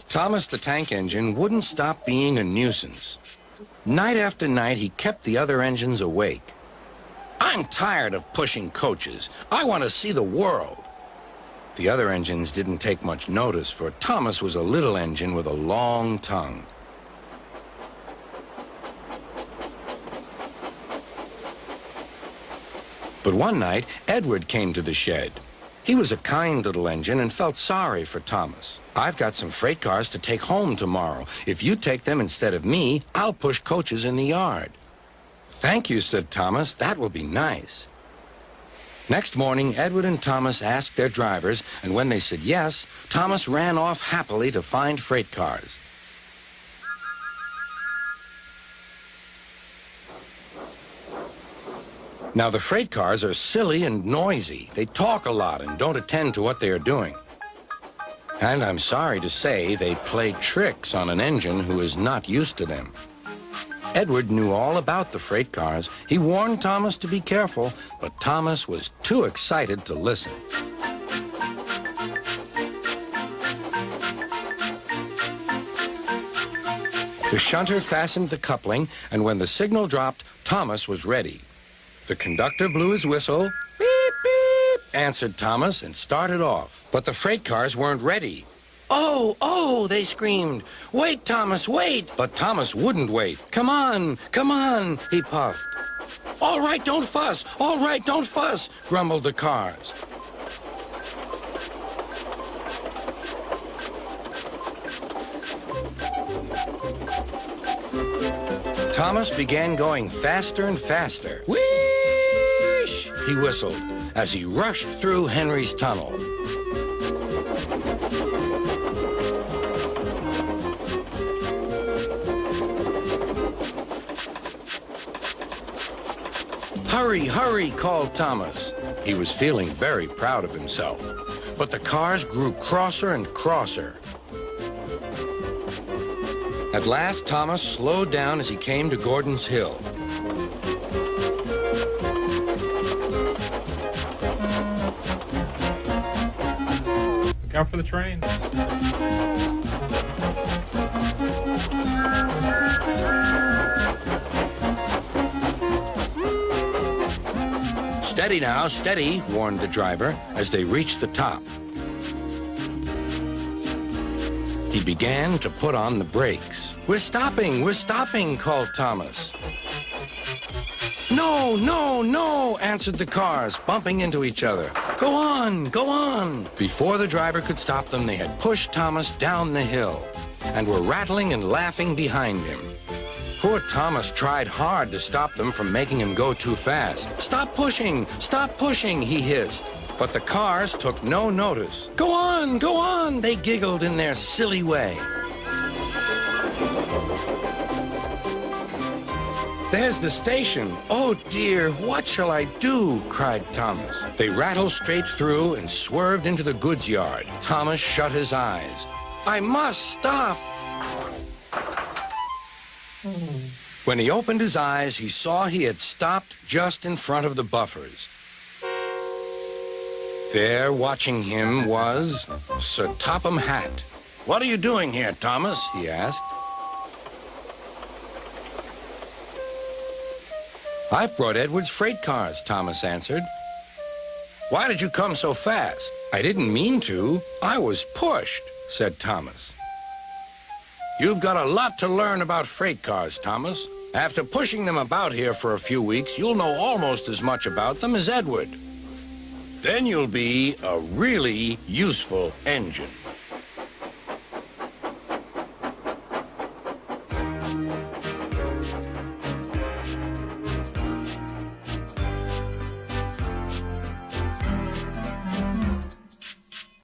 Thomas the Tank Engine wouldn't stop being a nuisance. Night after night, he kept the other engines awake. "I'm tired of pushing coaches. I want to see the world." The other engines didn't take much notice, for Thomas was a little engine with a long tongue. But one night, Edward came to the shed. He was a kind little engine and felt sorry for Thomas. "I've got some freight cars to take home tomorrow. If you take them instead of me, I'll push coaches in the yard." "Thank you," said Thomas. "That will be nice." Next morning, Edward and Thomas asked their drivers, and when they said yes, Thomas ran off happily to find freight cars. Now, the freight cars are silly and noisy. They talk a lot and don't attend to what they are doing. And I'm sorry to say, they play tricks on an engine who is not used to them. Edward knew all about the freight cars. He warned Thomas to be careful, but Thomas was too excited to listen. The shunter fastened the coupling, and when the signal dropped, Thomas was ready. The conductor blew his whistle. "Beep, beep," answered Thomas and started off. But the freight cars weren't ready. "Oh, oh," they screamed. "Wait, Thomas, wait." But Thomas wouldn't wait. Come on, he puffed. "All right, don't fuss. All right, don't fuss," grumbled the cars. Thomas began going faster and faster. "Whoosh!" he whistled as he rushed through Henry's tunnel. "Hurry, hurry," called Thomas. He was feeling very proud of himself. But the cars grew crosser and crosser. At last, Thomas slowed down as he came to Gordon's Hill. Look out for the train. "Steady now, steady," warned the driver as they reached the top. He began to put on the brakes. We're stopping," called Thomas. "No, no, no," answered the cars, bumping into each other. Go on." Before the driver could stop them, they had pushed Thomas down the hill and were rattling and laughing behind him. Poor Thomas tried hard to stop them from making him go too fast. Stop pushing, he hissed. But the cars took no notice. Go on, they giggled in their silly way. "There's the station. Oh dear, what shall I do?" cried Thomas. They rattled straight through and swerved into the goods yard. Thomas shut his eyes. "I must stop." When he opened his eyes, he saw he had stopped just in front of the buffers. There, watching him, was Sir Topham Hatt. "What are you doing here, Thomas?" he asked. "I've brought Edward's freight cars," Thomas answered. "Why did you come so fast?" "I didn't mean to. I was pushed," said Thomas. "You've got a lot to learn about freight cars, Thomas. After pushing them about here for a few weeks, you'll know almost as much about them as Edward. Then you'll be a really useful engine."